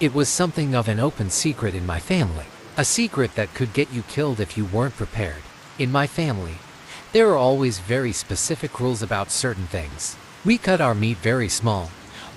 It was something of an open secret in my family. A secret that could get you killed if you weren't prepared. In my family, there are always very specific rules about certain things. We cut our meat very small.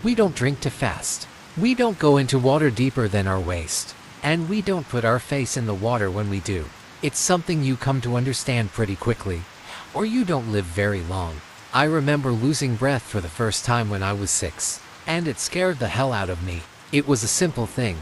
We don't drink too fast. We don't go into water deeper than our waist. And we don't put our face in the water when we do. It's something you come to understand pretty quickly, or you don't live very long. I remember losing breath for the first time when I was 6, and it scared the hell out of me. It was a simple thing,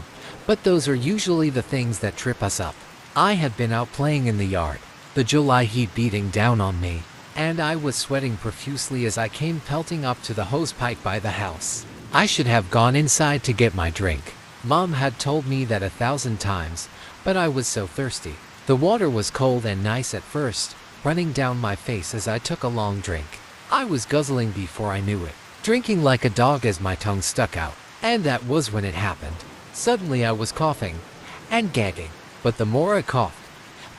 but those are usually the things that trip us up. I had been out playing in the yard, the July heat beating down on me, and I was sweating profusely as I came pelting up to the hose pipe by the house. I should have gone inside to get my drink. Mom had told me that 1,000 times, but I was so thirsty. The water was cold and nice at first, running down my face as I took a long drink. I was guzzling before I knew it, drinking like a dog as my tongue stuck out. And that was when it happened. Suddenly I was coughing and gagging, but the more I coughed,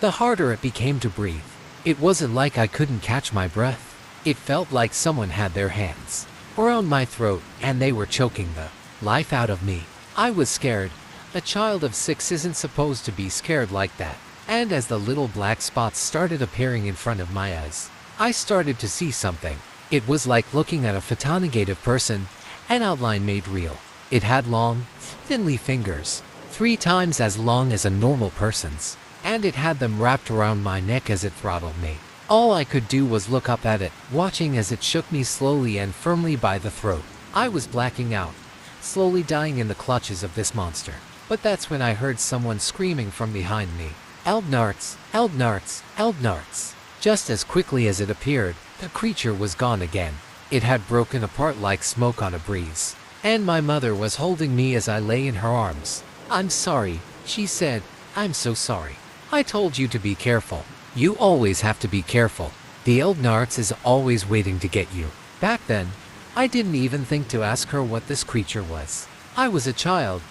the harder it became to breathe. It wasn't like I couldn't catch my breath. It felt like someone had their hands around my throat and they were choking the life out of me. I was scared. A child of 6 isn't supposed to be scared like that. And as the little black spots started appearing in front of my eyes, I started to see something. It was like looking at a photonegative person, an outline made real. It had long, thinly fingers, 3 times as long as a normal person's, and it had them wrapped around my neck as it throttled me. All I could do was look up at it, watching as it shook me slowly and firmly by the throat. I was blacking out, slowly dying in the clutches of this monster. But that's when I heard someone screaming from behind me. Elgnarts, Elgnarts, Elgnarts. Just as quickly as it appeared, the creature was gone again. It had broken apart like smoke on a breeze. And my mother was holding me as I lay in her arms. "I'm sorry," she said. "I'm so sorry. I told you to be careful. You always have to be careful. The Elgnarts is always waiting to get you." Back then, I didn't even think to ask her what this creature was. I was a child,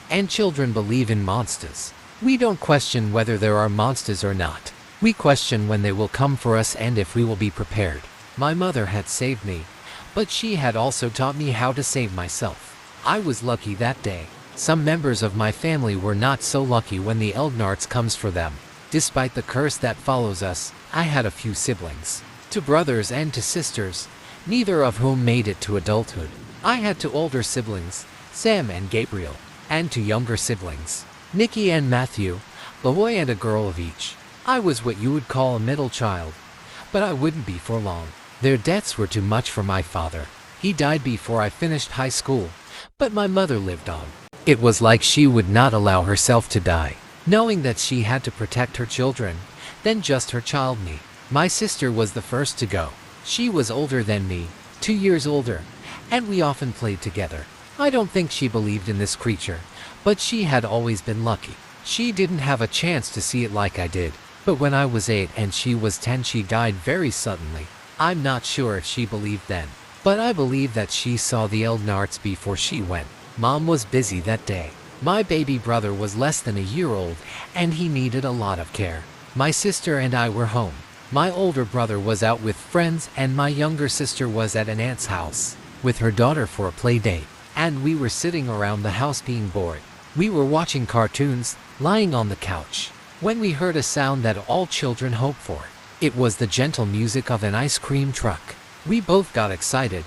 and children believe in monsters. We don't question whether there are monsters or not. We question when they will come for us and if we will be prepared. My mother had saved me, but she had also taught me how to save myself. I was lucky that day. Some members of my family were not so lucky when the Elgnarts comes for them. Despite the curse that follows us, I had a few siblings. 2 brothers and 2 sisters, neither of whom made it to adulthood. I had 2 older siblings, Sam and Gabriel, and 2 younger siblings, Nikki and Matthew, a boy and a girl of each. I was what you would call a middle child, but I wouldn't be for long. Their deaths were too much for my father. He died before I finished high school, but my mother lived on. It was like she would not allow herself to die, knowing that she had to protect her children, then just her child me. My sister was the first to go. She was older than me, 2 years older, and we often played together. I don't think she believed in this creature, but she had always been lucky. She didn't have a chance to see it like I did. But when I was 8 and she was 10, she died very suddenly. I'm not sure if she believed then, but I believe that she saw the Elgnarts before she went. Mom was busy that day. My baby brother was less than a year old, and he needed a lot of care. My sister and I were home. My older brother was out with friends, and my younger sister was at an aunt's house with her daughter for a play date. And we were sitting around the house being bored. We were watching cartoons, lying on the couch, when we heard a sound that all children hope for. It was the gentle music of an ice cream truck. We both got excited,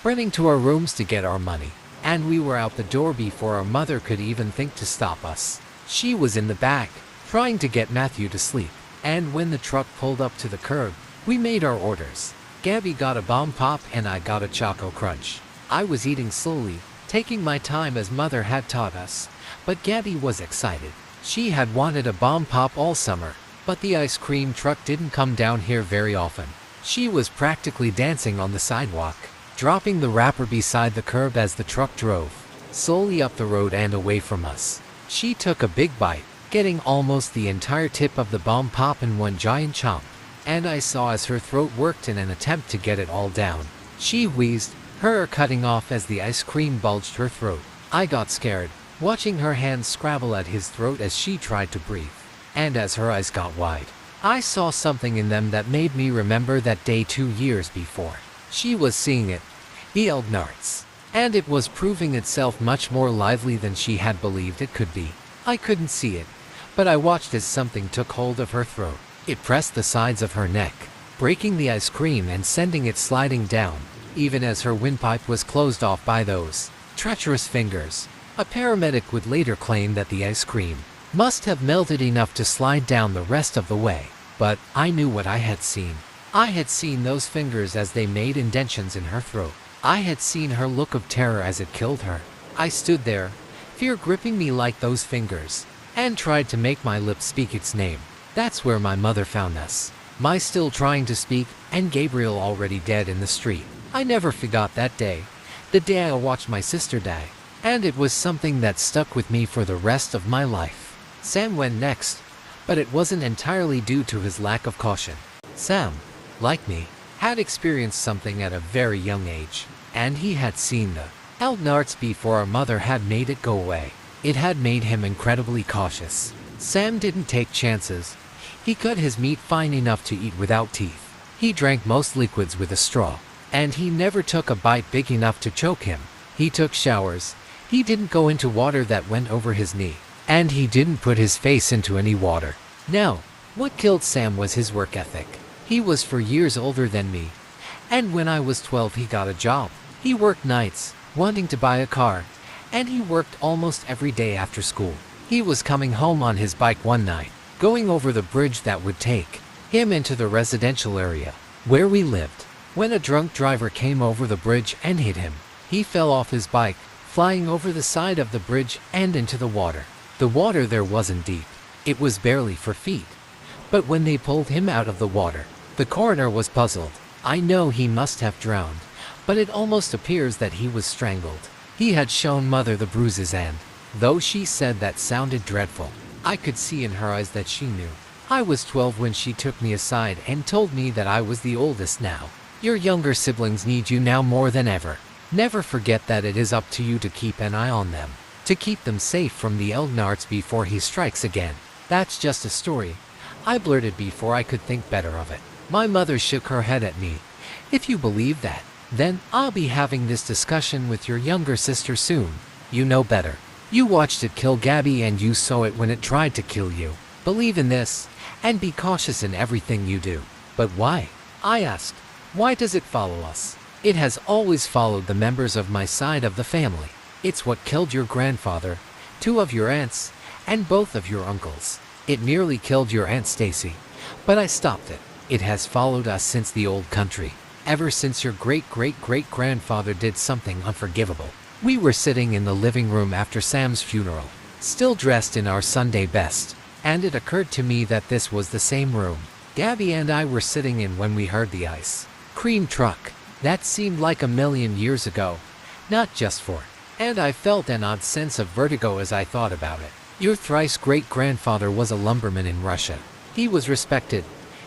running to our rooms to get our money. And we were out the door before our mother could even think to stop us. She was in the back, trying to get Matthew to sleep. And when the truck pulled up to the curb, we made our orders. Gabby got a bomb pop and I got a Choco Crunch. I was eating slowly, taking my time as mother had taught us. But Gabby was excited. She had wanted a bomb pop all summer, but the ice cream truck didn't come down here very often. She was practically dancing on the sidewalk, dropping the wrapper beside the curb as the truck drove slowly up the road and away from us. She took a big bite, getting almost the entire tip of the bomb pop in one giant chomp, and I saw as her throat worked in an attempt to get it all down. She wheezed, her cutting off as the ice cream bulged her throat. I got scared, watching her hands scrabble at his throat as she tried to breathe. And as her eyes got wide, I saw something in them that made me remember that day 2 years before. She was seeing it. The Elgnarts. and it was proving itself much more lively than she had believed it could be. I couldn't see it, but I watched as something took hold of her throat. It pressed the sides of her neck, breaking the ice cream and sending it sliding down, even as her windpipe was closed off by those treacherous fingers. A paramedic would later claim that the ice cream must have melted enough to slide down the rest of the way. But I knew what I had seen. I had seen those fingers as they made indentions in her throat. I had seen her look of terror as it killed her. I stood there, fear gripping me like those fingers, and tried to make my lips speak its name. That's where my mother found us. My still trying to speak, and Gabriel already dead in the street. I never forgot that day, the day I watched my sister die, and it was something that stuck with me for the rest of my life. Sam went next, but it wasn't entirely due to his lack of caution. Sam, like me, had experienced something at a very young age, and he had seen the Elgnarts before our mother had made it go away. It had made him incredibly cautious. Sam didn't take chances. He cut his meat fine enough to eat without teeth. He drank most liquids with a straw, and he never took a bite big enough to choke him. He took showers. He didn't go into water that went over his knee, and he didn't put his face into any water. Now, what killed Sam was his work ethic. He was 4 years older than me, and when I was 12 he got a job. He worked nights, wanting to buy a car, and he worked almost every day after school. He was coming home on his bike one night, going over the bridge that would take him into the residential area where we lived, when a drunk driver came over the bridge and hit him. He fell off his bike, flying over the side of the bridge and into the water. The water there wasn't deep. It was barely 4 feet. But when they pulled him out of the water, the coroner was puzzled. I know he must have drowned, but it almost appears that he was strangled. He had shown Mother the bruises, and though she said that sounded dreadful, I could see in her eyes that she knew. I was 12 when she took me aside and told me that I was the oldest now. Your younger siblings need you now more than ever. Never forget that it is up to you to keep an eye on them, to keep them safe from the Elgnarts before he strikes again. That's just a story, I blurted before I could think better of it. My mother shook her head at me. If you believe that, then I'll be having this discussion with your younger sister soon. You know better. You watched it kill Gabby and you saw it when it tried to kill you. Believe in this, and be cautious in everything you do. But why? I asked. Why does it follow us? It has always followed the members of my side of the family. It's what killed your grandfather, 2 of your aunts, and both of your uncles. It nearly killed your Aunt Stacy, but I stopped it. It has followed us since the old country, ever since your great-great-great-grandfather did something unforgivable. We were sitting in the living room after Sam's funeral, still dressed in our Sunday best, and it occurred to me that this was the same room Gabby and I were sitting in when we heard the ice cream truck. That seemed like a million years ago, not just for, and I felt an odd sense of vertigo as I thought about it. Your thrice great-grandfather was a lumberman in Russia. He was respected.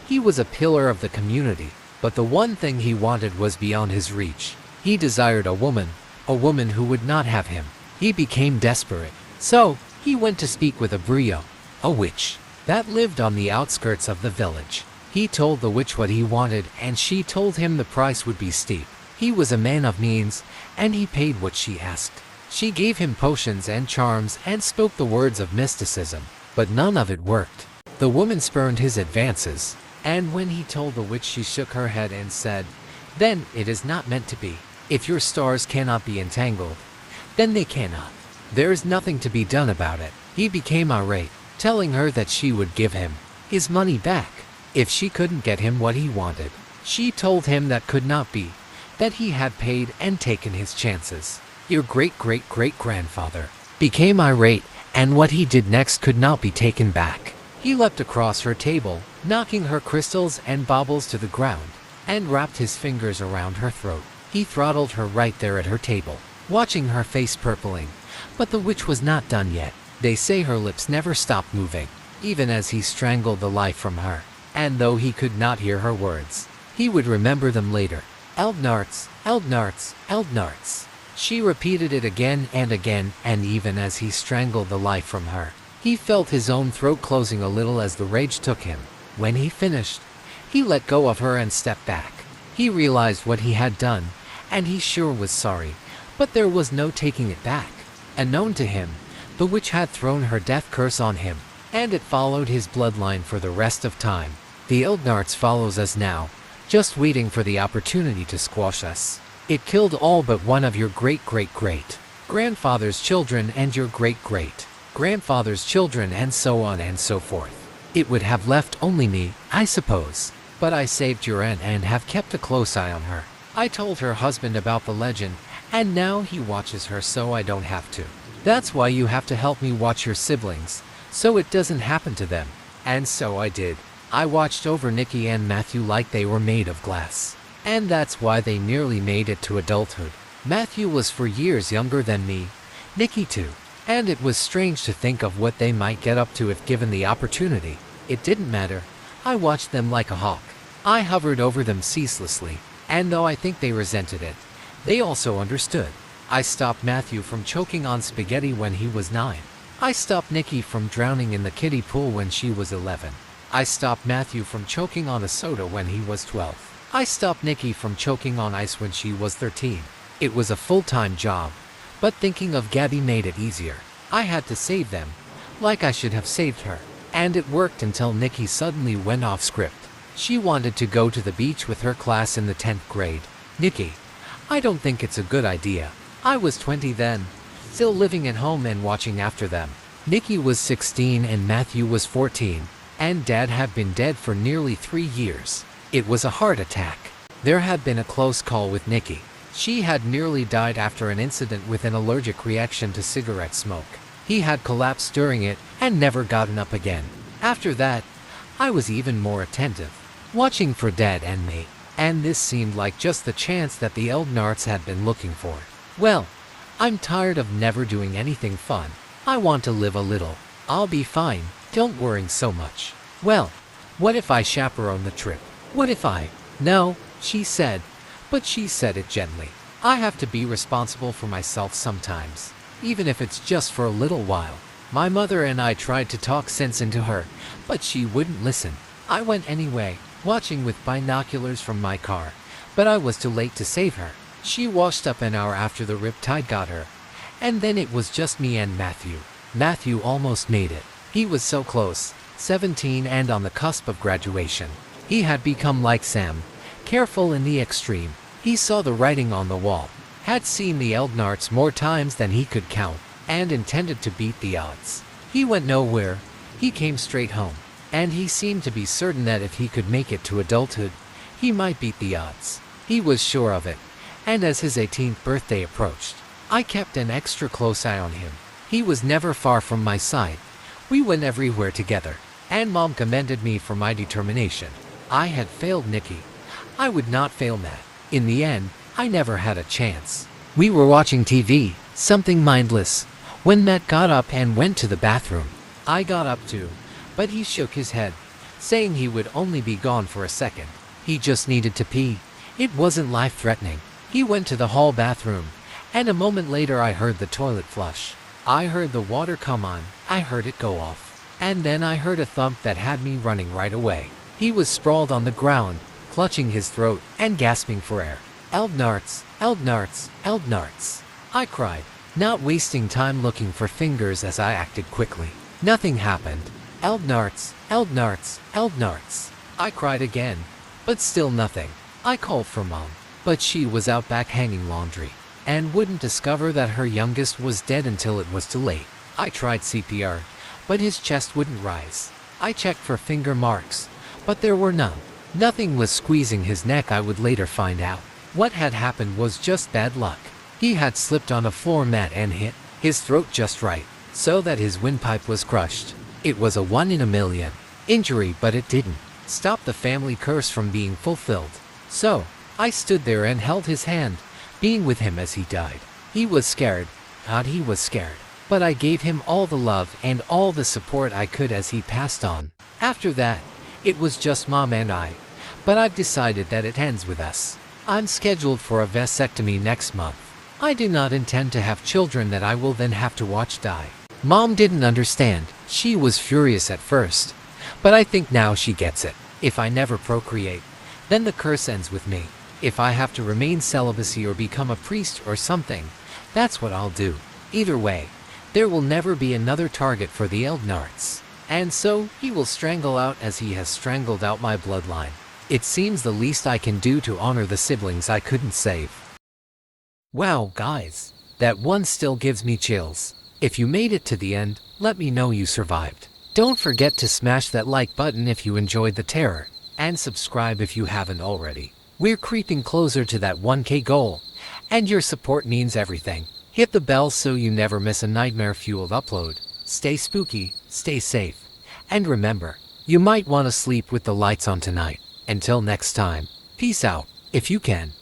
He was a pillar of the community, but the one thing he wanted was beyond his reach. He desired a woman who would not have him. He became desperate. So, he went to speak with a brio, a witch, that lived on the outskirts of the village. He told the witch what he wanted, and she told him the price would be steep. He was a man of means, and he paid what she asked. She gave him potions and charms and spoke the words of mysticism, but none of it worked. The woman spurned his advances, and when he told the witch, she shook her head and said, "Then it is not meant to be. If your stars cannot be entangled, then they cannot. There is nothing to be done about it." He became irate, telling her that she would give him his money back if she couldn't get him what he wanted. She told him that could not be, that he had paid and taken his chances. Your great-great-great-grandfather became irate, and what he did next could not be taken back. He leapt across her table, knocking her crystals and baubles to the ground, and wrapped his fingers around her throat. He throttled her right there at her table, watching her face purpling. But the witch was not done yet. They say her lips never stopped moving, even as he strangled the life from her. And though he could not hear her words, he would remember them later. Elgnarts, Elgnarts, Elgnarts. She repeated it again and again, and even as he strangled the life from her, he felt his own throat closing a little as the rage took him. When he finished, he let go of her and stepped back. He realized what he had done, and he sure was sorry, but there was no taking it back. Unknown to him, the witch had thrown her death curse on him, and it followed his bloodline for the rest of time. The Elgnarts follows us now, just waiting for the opportunity to squash us. It killed all but one of your great-great-great-grandfather's children and your great-great-grandfather's children, and so on and so forth. It would have left only me, I suppose. But I saved your aunt and have kept a close eye on her. I told her husband about the legend, and now he watches her so I don't have to. That's why you have to help me watch your siblings, so it doesn't happen to them. And so I did. I watched over Nikki and Matthew like they were made of glass. And that's why they nearly made it to adulthood. Matthew was for years younger than me, Nikki too. And it was strange to think of what they might get up to if given the opportunity. It didn't matter. I watched them like a hawk. I hovered over them ceaselessly, and though I think they resented it, they also understood. I stopped Matthew from choking on spaghetti when he was 9. I stopped Nikki from drowning in the kiddie pool when she was 11. I stopped Matthew from choking on a soda when he was 12. I stopped Nikki from choking on ice when she was 13. It was a full-time job, but thinking of Gabby made it easier. I had to save them, like I should have saved her. And it worked until Nikki suddenly went off script. She wanted to go to the beach with her class in the 10th grade. Nikki, I don't think it's a good idea. I was 20 then, still living at home and watching after them. Nikki was 16 and Matthew was 14, and Dad had been dead for nearly 3 years. It was a heart attack. There had been a close call with Nikki. She had nearly died after an incident with an allergic reaction to cigarette smoke. He had collapsed during it and never gotten up again. After that, I was even more attentive, watching for Dad and me, and this seemed like just the chance that the Elgnarts had been looking for. Well, I'm tired of never doing anything fun. I want to live a little. I'll be fine, don't worry so much. Well, what if I chaperone the trip? What if I? No, she said, but she said it gently. I have to be responsible for myself sometimes, even if it's just for a little while. My mother and I tried to talk sense into her, but she wouldn't listen. I went anyway, watching with binoculars from my car, but I was too late to save her. She washed up an hour after the riptide got her, and then it was just me and Matthew. Matthew almost made it. He was so close, 17 and on the cusp of graduation. He had become like Sam, careful in the extreme. He saw the writing on the wall, had seen the Elgnarts more times than he could count, and intended to beat the odds. He went nowhere, he came straight home, and he seemed to be certain that if he could make it to adulthood, he might beat the odds. He was sure of it, and as his 18th birthday approached, I kept an extra close eye on him. He was never far from my side. We went everywhere together, and Mom commended me for my determination. I had failed Nikki. I would not fail Matt. In the end, I never had a chance. We were watching TV, something mindless, when Matt got up and went to the bathroom. I got up too, but he shook his head, saying he would only be gone for a second. He just needed to pee. It wasn't life-threatening. He went to the hall bathroom, and a moment later I heard the toilet flush. I heard the water come on, I heard it go off, and then I heard a thump that had me running right away. He was sprawled on the ground, clutching his throat and gasping for air. Elgnarts, Elgnarts, Elgnarts, I cried, not wasting time looking for fingers as I acted quickly. Nothing happened. Elgnarts, Elgnarts, Elgnarts, I cried again, but still nothing. I called for Mom, but she was out back hanging laundry, and wouldn't discover that her youngest was dead until it was too late. I tried CPR, but his chest wouldn't rise. I checked for finger marks, but there were none. Nothing was squeezing his neck. I would later find out. What had happened was just bad luck. He had slipped on a floor mat and hit his throat just right, so that his windpipe was crushed. It was a 1 in a million injury, but it didn't stop the family curse from being fulfilled. So, I stood there and held his hand, being with him as he died. He was scared. God, he was scared. But I gave him all the love and all the support I could as he passed on. After that, it was just Mom and I. But I've decided that it ends with us. I'm scheduled for a vasectomy next month. I do not intend to have children that I will then have to watch die. Mom didn't understand. She was furious at first. But I think now she gets it. If I never procreate, then the curse ends with me. If I have to remain celibacy or become a priest or something, That's what I'll do. Either way, there will never be another target for the Elgnarts. And so, he will strangle out as he has strangled out my bloodline. It seems the least I can do to honor the siblings I couldn't save. Wow, guys, that one still gives me chills. If you made it to the end, let me know you survived. Don't forget to smash that like button if you enjoyed the terror, and subscribe if you haven't already. We're creeping closer to that 1K goal, and your support means everything. Hit the bell so you never miss a nightmare-fueled upload. Stay spooky, stay safe, and remember, you might want to sleep with the lights on tonight. Until next time, peace out, if you can.